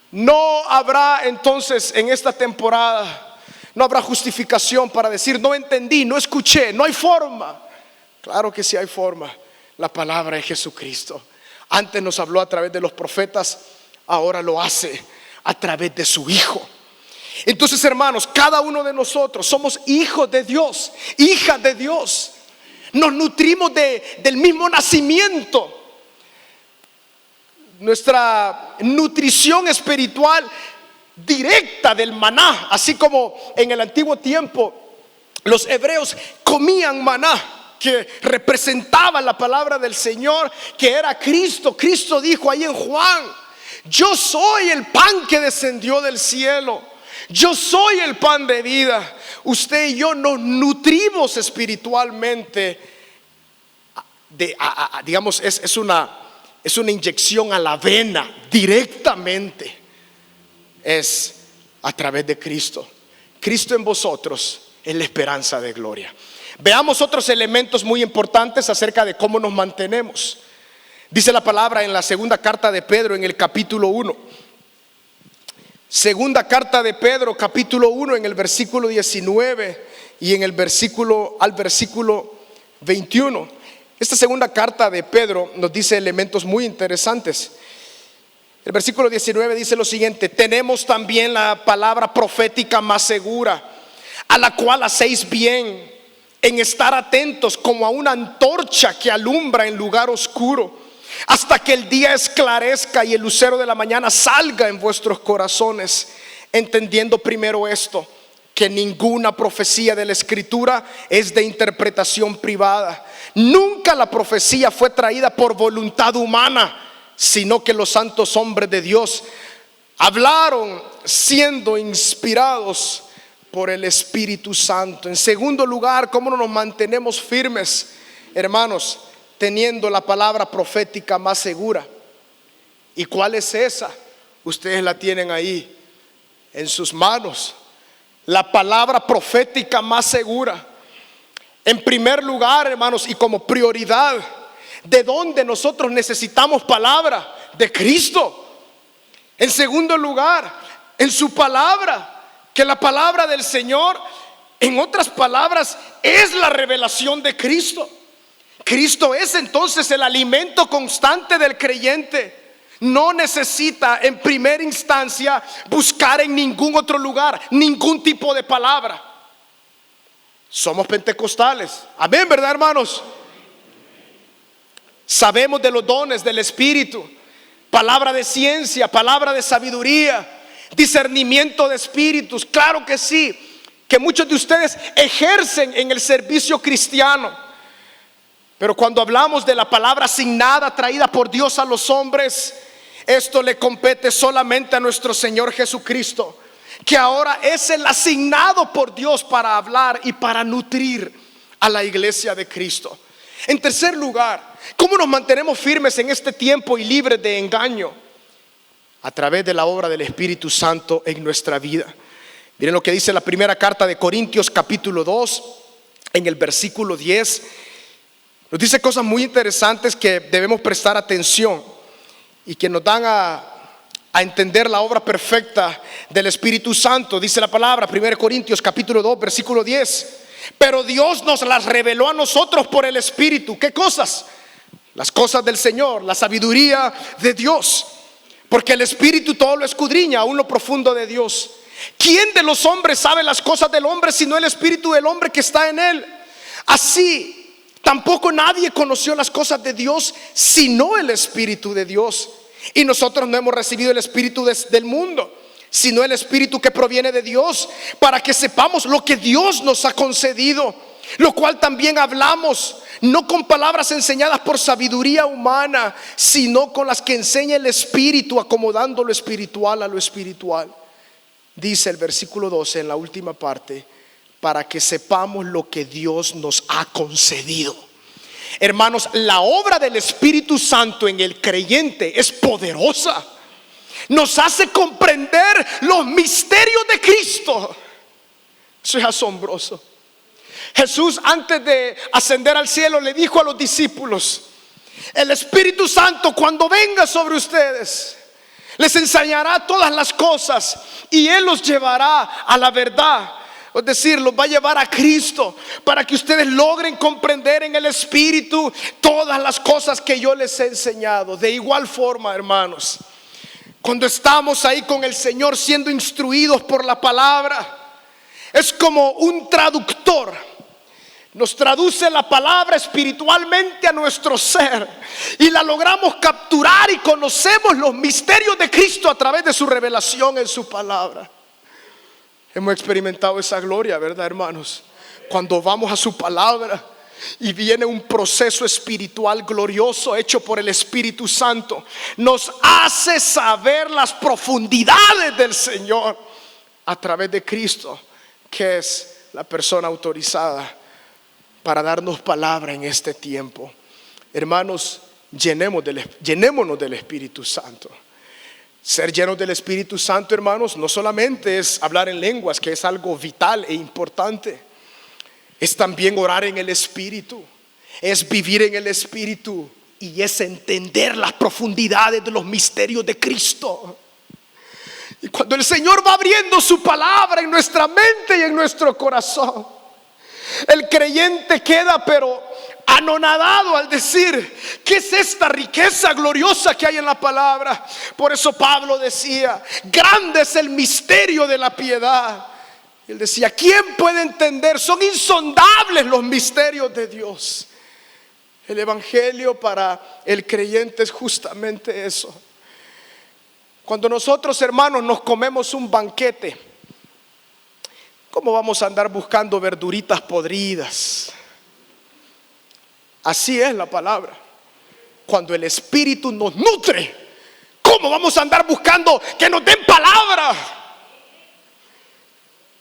No habrá entonces en esta temporada, no habrá justificación para decir: no entendí, no escuché, no hay forma. Claro que sí hay forma. La palabra es Jesucristo. Antes nos habló a través de los profetas, ahora lo hace a través de su Hijo. Entonces, hermanos, cada uno de nosotros somos hijos de Dios, hijas de Dios. Nos nutrimos del mismo nacimiento. Nuestra nutrición espiritual directa del maná, así como en el antiguo tiempo los hebreos comían maná, que representaba la palabra del Señor, que era Cristo. Cristo dijo ahí en Juan: yo soy el pan que descendió del cielo, yo soy el pan de vida. Usted y yo nos nutrimos espiritualmente digamos, es una inyección a la vena directamente. Es a través de Cristo. Cristo en vosotros es la esperanza de gloria. Veamos otros elementos muy importantes acerca de cómo nos mantenemos. Dice la palabra en la segunda carta de Pedro, en el capítulo 1. Segunda carta de Pedro, capítulo 1, en el versículo 19 y en el versículo 21. Esta segunda carta de Pedro nos dice elementos muy interesantes. El versículo 19 dice lo siguiente: tenemos también la palabra profética más segura, a la cual hacéis bien en estar atentos como a una antorcha que alumbra en lugar oscuro, hasta que el día esclarezca y el lucero de la mañana salga en vuestros corazones, entendiendo primero esto, que ninguna profecía de la Escritura es de interpretación privada. Nunca la profecía fue traída por voluntad humana, sino que los santos hombres de Dios hablaron siendo inspirados por el Espíritu Santo. En segundo lugar, ¿cómo nos mantenemos firmes, hermanos? Teniendo la palabra profética más segura. ¿Y cuál es esa? Ustedes la tienen ahí en sus manos. La palabra profética más segura. En primer lugar, hermanos, y como prioridad, ¿de dónde nosotros necesitamos palabra? De Cristo. En segundo lugar, en su palabra, que la palabra del Señor, en otras palabras, es la revelación de Cristo. Cristo es entonces el alimento constante del creyente. No necesita en primera instancia buscar en ningún otro lugar ningún tipo de palabra. Somos pentecostales, amén, ¿verdad, hermanos? Sabemos de los dones del Espíritu, palabra de ciencia, palabra de sabiduría, discernimiento de espíritus. Claro que sí, que muchos de ustedes ejercen en el servicio cristiano. Pero cuando hablamos de la palabra asignada, traída por Dios a los hombres, esto le compete solamente a nuestro Señor Jesucristo, que ahora es el asignado por Dios para hablar y para nutrir a la iglesia de Cristo. En tercer lugar, ¿cómo nos mantenemos firmes en este tiempo y libres de engaño? A través de la obra del Espíritu Santo en nuestra vida. Miren lo que dice la primera carta de Corintios, capítulo 2, en el versículo 10. Nos dice cosas muy interesantes que debemos prestar atención y que nos dan a entender la obra perfecta del Espíritu Santo. Dice la palabra, 1 Corintios capítulo 2, versículo 10. pero Dios nos las reveló a nosotros por el Espíritu. ¿Qué cosas? Las cosas del Señor, la sabiduría de Dios, porque el Espíritu todo lo escudriña, aún lo profundo de Dios. ¿Quién de los hombres sabe las cosas del hombre sino el Espíritu del hombre que está en él? Así tampoco nadie conoció las cosas de Dios sino el Espíritu de Dios. Y nosotros no hemos recibido el Espíritu del mundo, sino el Espíritu que proviene de Dios, para que sepamos lo que Dios nos ha concedido, lo cual también hablamos, no con palabras enseñadas por sabiduría humana, sino con las que enseña el Espíritu, acomodando lo espiritual a lo espiritual. Dice el versículo 12 en la última parte, para que sepamos lo que Dios nos ha concedido. Hermanos, la obra del Espíritu Santo en el creyente es poderosa. Nos hace comprender los misterios de Cristo. Eso es asombroso. Jesús, antes de ascender al cielo, le dijo a los discípulos: el Espíritu Santo, cuando venga sobre ustedes, les enseñará todas las cosas y Él los llevará a la verdad. Es decir, los va a llevar a Cristo, para que ustedes logren comprender en el Espíritu todas las cosas que yo les he enseñado. De igual forma, hermanos, cuando estamos ahí con el Señor siendo instruidos por la palabra, es como un traductor. Nos traduce la palabra espiritualmente a nuestro ser y la logramos capturar, y conocemos los misterios de Cristo a través de su revelación en su palabra. Hemos experimentado esa gloria, ¿verdad, hermanos? Cuando vamos a su palabra y viene un proceso espiritual glorioso hecho por el Espíritu Santo, nos hace saber las profundidades del Señor a través de Cristo, que es la persona autorizada para darnos palabra en este tiempo. Hermanos, llenémonos del Espíritu Santo. Ser llenos del Espíritu Santo, hermanos, no solamente es hablar en lenguas, que es algo vital e importante. Es también orar en el Espíritu, es vivir en el Espíritu, y es entender las profundidades de los misterios de Cristo. Y cuando el Señor va abriendo su palabra en nuestra mente y en nuestro corazón, el creyente queda pero anonadado al decir: ¿qué es esta riqueza gloriosa que hay en la palabra? Por eso Pablo decía: grande es el misterio de la piedad. Él decía: ¿quién puede entender? Son insondables los misterios de Dios. El evangelio para el creyente es justamente eso. Cuando nosotros, hermanos, nos comemos un banquete, ¿cómo vamos a andar buscando verduritas podridas? Así es la palabra. Cuando el Espíritu nos nutre, ¿cómo vamos a andar buscando que nos den palabra?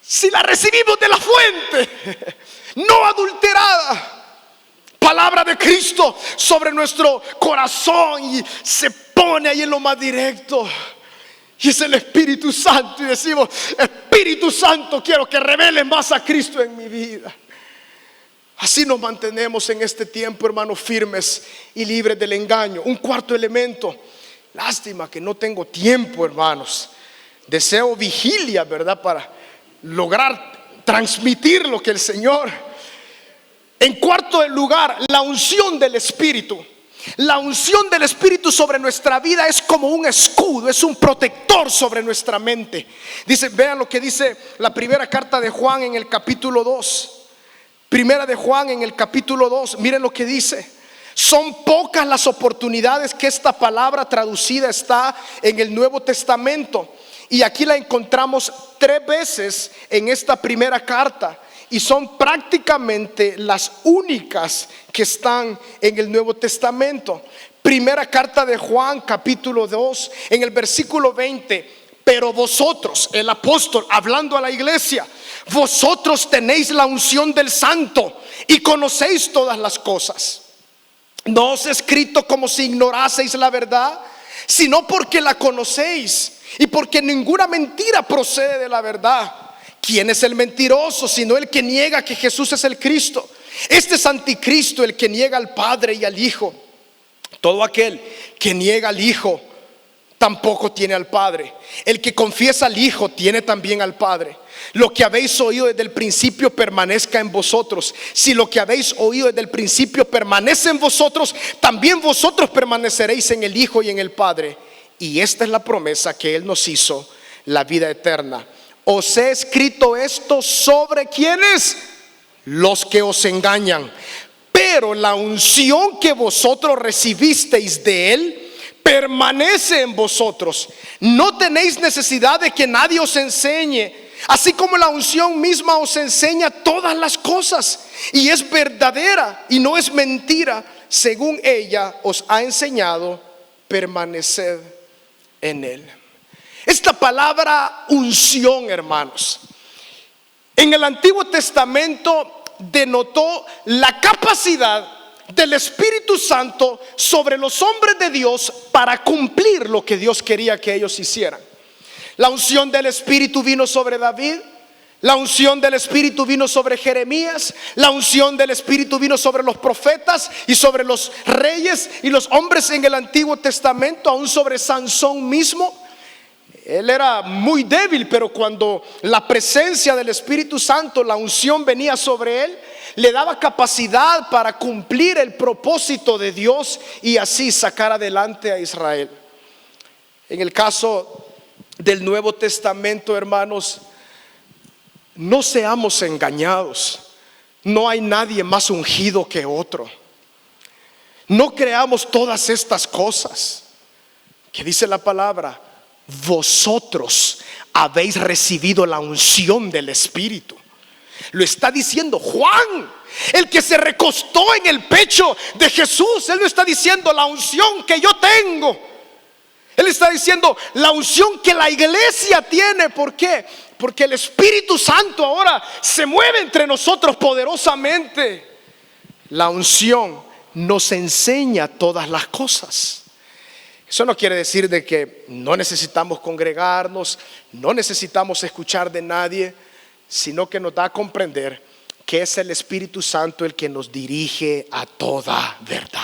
Si la recibimos de la fuente, no adulterada, palabra de Cristo sobre nuestro corazón, y se pone ahí en lo más directo. Y es el Espíritu Santo, y decimos: Espíritu Santo, quiero que reveles más a Cristo en mi vida. Así nos mantenemos en este tiempo, hermanos, firmes y libres del engaño. Un cuarto elemento. Lástima que no tengo tiempo, hermanos. Deseo vigilia, ¿verdad?, para lograr transmitir lo que el Señor. En cuarto lugar, la unción del Espíritu. La unción del Espíritu sobre nuestra vida es como un escudo, es un protector sobre nuestra mente. Dice, vean lo que dice la primera carta de Juan en el capítulo 2. Primera de Juan en el capítulo 2, miren lo que dice. Son pocas las oportunidades que esta palabra traducida está en el Nuevo Testamento, y aquí la encontramos 3 veces en esta primera carta, y son prácticamente las únicas que están en el Nuevo Testamento. Primera carta de Juan, capítulo 2, en el versículo 20. Pero vosotros, el apóstol hablando a la iglesia, vosotros tenéis la unción del Santo y conocéis todas las cosas. No os he escrito como si ignoraseis la verdad, sino porque la conocéis y porque ninguna mentira procede de la verdad. ¿Quién es el mentiroso sino el que niega que Jesús es el Cristo? Este es anticristo, el que niega al Padre y al Hijo. Todo aquel que niega al Hijo tampoco tiene al Padre. El que confiesa al Hijo tiene también al Padre. Lo que habéis oído desde el principio permanezca en vosotros. Si lo que habéis oído desde el principio permanece en vosotros, también vosotros permaneceréis en el Hijo y en el Padre. Y esta es la promesa que Él nos hizo, la vida eterna. Os he escrito esto sobre ¿quiénes? Los que os engañan. Pero la unción que vosotros recibisteis de Él permanece en vosotros. No tenéis necesidad de que nadie os enseñe, así como la unción misma os enseña todas las cosas, y es verdadera y no es mentira. Según ella os ha enseñado, permaneced en Él. Esta palabra unción, hermanos, en el Antiguo Testamento denotó la capacidad del Espíritu Santo sobre los hombres de Dios para cumplir lo que Dios quería que ellos hicieran. La unción del Espíritu vino sobre David, la unción del Espíritu vino sobre Jeremías, la unción del Espíritu vino sobre los profetas y sobre los reyes y los hombres en el Antiguo Testamento, aún sobre Sansón mismo. Él era muy débil, pero cuando la presencia del Espíritu Santo, la unción venía sobre él, le daba capacidad para cumplir el propósito de Dios y así sacar adelante a Israel. En el caso del Nuevo Testamento, hermanos, no seamos engañados. No hay nadie más ungido que otro. No creamos todas estas cosas que dice la palabra. Vosotros habéis recibido la unción del Espíritu. Lo está diciendo Juan, el que se recostó en el pecho de Jesús. Él no está diciendo la unción que yo tengo. Él está diciendo la unción que la iglesia tiene. ¿Por qué? Porque el Espíritu Santo ahora se mueve entre nosotros poderosamente. La unción nos enseña todas las cosas. Eso no quiere decir de que no necesitamos congregarnos, no necesitamos escuchar de nadie, sino que nos da a comprender que es el Espíritu Santo el que nos dirige a toda verdad.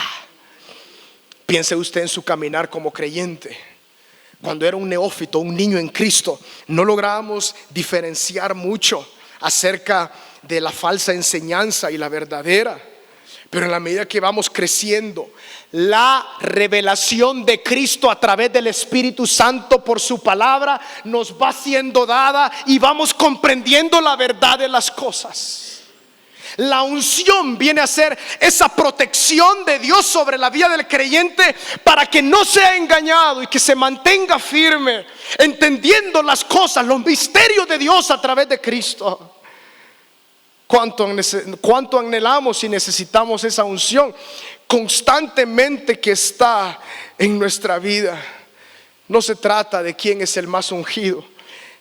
Piense usted en su caminar como creyente. Cuando era un neófito, un niño en Cristo, no lográbamos diferenciar mucho acerca de la falsa enseñanza y la verdadera. Pero en la medida que vamos creciendo, la revelación de Cristo a través del Espíritu Santo por su palabra nos va siendo dada y vamos comprendiendo la verdad de las cosas. La unción viene a ser esa protección de Dios sobre la vida del creyente para que no sea engañado y que se mantenga firme, entendiendo las cosas, los misterios de Dios a través de Cristo. ¿Cuánto anhelamos y necesitamos esa unción constantemente que está en nuestra vida? No se trata de quién es el más ungido.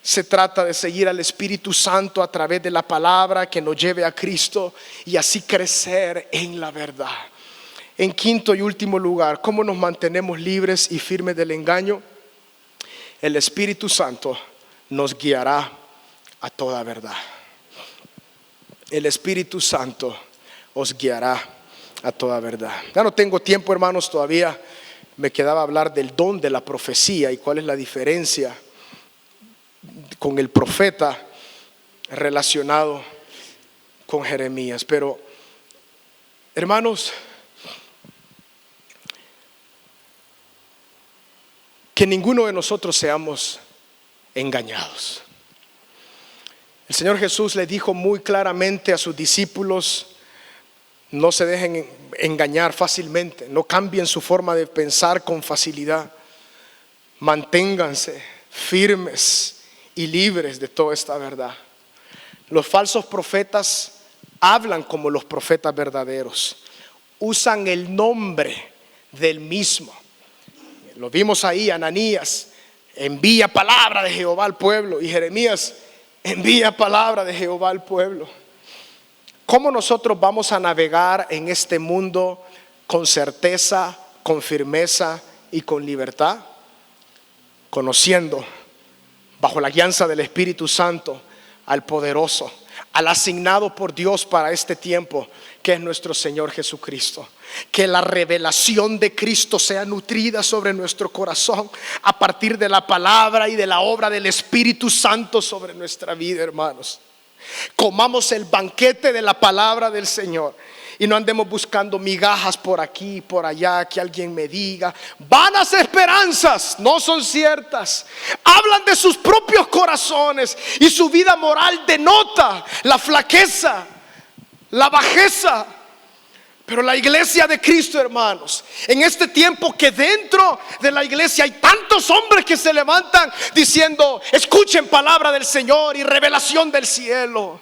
Se trata de seguir al Espíritu Santo a través de la palabra que nos lleve a Cristo y así crecer en la verdad. En quinto y último lugar, ¿cómo nos mantenemos libres y firmes del engaño? El Espíritu Santo nos guiará a toda verdad. El Espíritu Santo os guiará a toda verdad. Ya no tengo tiempo, hermanos, todavía me quedaba hablar del don de la profecía y cuál es la diferencia con el profeta relacionado con Jeremías. Pero, hermanos, que ninguno de nosotros seamos engañados. El Señor Jesús le dijo muy claramente a sus discípulos: no se dejen engañar fácilmente, no cambien su forma de pensar con facilidad, manténganse firmes y libres de toda esta verdad. Los falsos profetas hablan como los profetas verdaderos, usan el nombre del mismo. Lo vimos ahí, Ananías envía palabra de Jehová al pueblo y Jeremías envía palabra de Jehová al pueblo. ¿Cómo nosotros vamos a navegar en este mundo con certeza, con firmeza y con libertad? Conociendo, bajo la guianza del Espíritu Santo, al poderoso, al asignado por Dios para este tiempo, que es nuestro Señor Jesucristo. Que la revelación de Cristo sea nutrida sobre nuestro corazón a partir de la palabra y de la obra del Espíritu Santo sobre nuestra vida, hermanos. Comamos el banquete de la palabra del Señor y no andemos buscando migajas por aquí y por allá, que alguien me diga. Vanas esperanzas no son ciertas. Hablan de sus propios corazones y su vida moral denota la flaqueza, la bajeza. Pero la iglesia de Cristo, hermanos, en este tiempo que dentro de la iglesia hay tantos hombres que se levantan diciendo: escuchen palabra del Señor y revelación del cielo.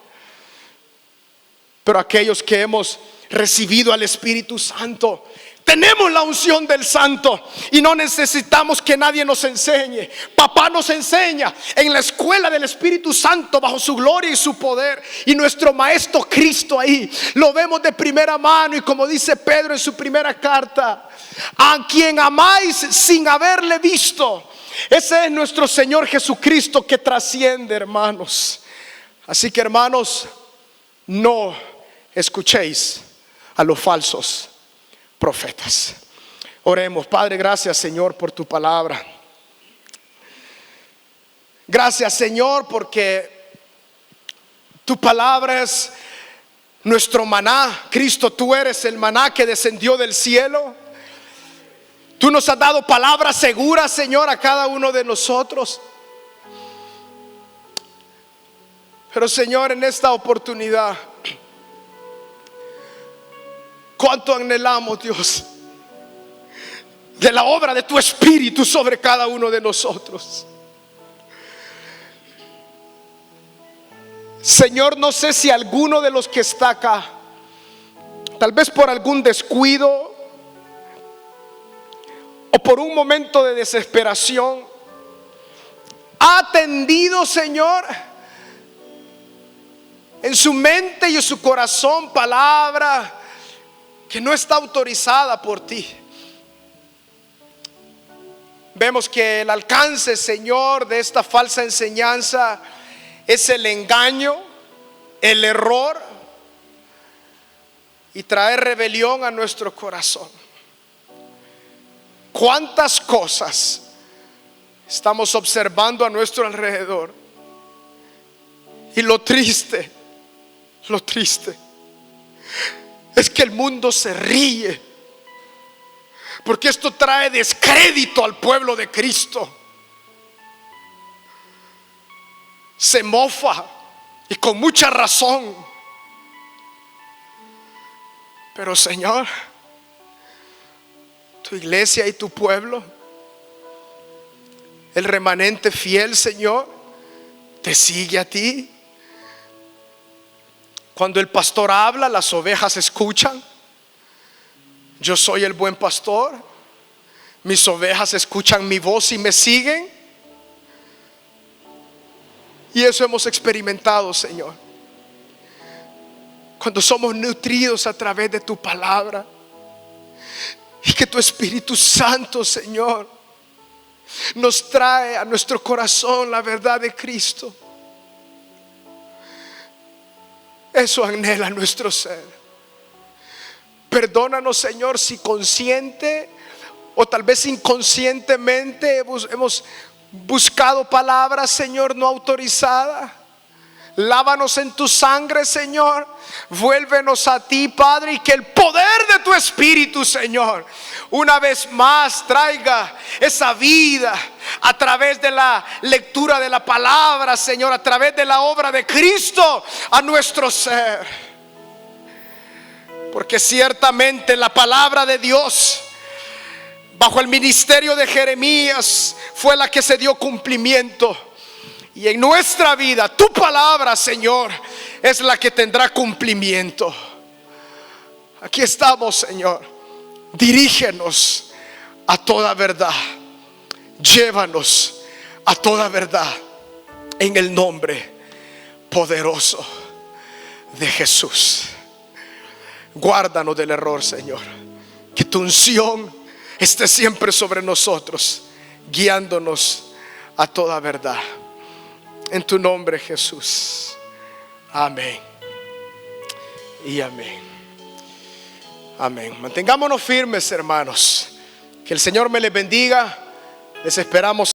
Pero aquellos que hemos recibido al Espíritu Santo, tenemos la unción del Santo y no necesitamos que nadie nos enseñe. Papá nos enseña en la escuela del Espíritu Santo bajo su gloria y su poder. Y nuestro Maestro Cristo ahí lo vemos de primera mano. Y como dice Pedro en su primera carta: a quien amáis sin haberle visto. Ese es nuestro Señor Jesucristo que trasciende, hermanos. Así que, hermanos, no escuchéis a los falsos profetas. Oremos. Padre, gracias, Señor, por tu palabra. Gracias, Señor, porque tu palabra es nuestro maná. Cristo, tú eres el maná que descendió del cielo. Tú nos has dado palabras seguras, Señor, a cada uno de nosotros. Pero, Señor, en esta oportunidad, cuánto anhelamos, Dios, de la obra de tu Espíritu sobre cada uno de nosotros. Señor, no sé si alguno de los que está acá, tal vez por algún descuido o por un momento de desesperación, ha atendido, Señor, en su mente y en su corazón palabra que no está autorizada por ti. Vemos que el alcance, Señor, de esta falsa enseñanza es el engaño, el error y traer rebelión a nuestro corazón. ¿Cuántas cosas estamos observando a nuestro alrededor? Y lo triste es que el mundo se ríe, porque esto trae descrédito al pueblo de Cristo. Se mofa, y con mucha razón. Pero, Señor, tu iglesia y tu pueblo, el remanente fiel, Señor, te sigue a ti. Cuando el pastor habla, las ovejas escuchan. Yo soy el buen pastor. Mis ovejas escuchan mi voz y me siguen. Y eso hemos experimentado, Señor, cuando somos nutridos a través de tu palabra. Y que tu Espíritu Santo, Señor, nos trae a nuestro corazón la verdad de Cristo. Eso anhela nuestro ser. Perdónanos, Señor, si consciente o tal vez inconscientemente hemos buscado palabras, Señor, no autorizadas. Lávanos en tu sangre, Señor. Vuélvenos a ti, Padre, y que el poder de tu Espíritu, Señor, una vez más traiga esa vida a través de la lectura de la palabra, Señor, a través de la obra de Cristo a nuestro ser. Porque ciertamente la palabra de Dios bajo el ministerio de Jeremías fue la que se dio cumplimiento. Y en nuestra vida tu palabra, Señor, es la que tendrá cumplimiento. Aquí estamos, Señor. Dirígenos a toda verdad. Llévanos a toda verdad, en el nombre poderoso de Jesús. Guárdanos del error, Señor. Que tu unción esté siempre sobre nosotros, guiándonos a toda verdad. En tu nombre, Jesús. Amén. Y amén. Amén. Mantengámonos firmes, hermanos. Que el Señor me les bendiga. Les esperamos.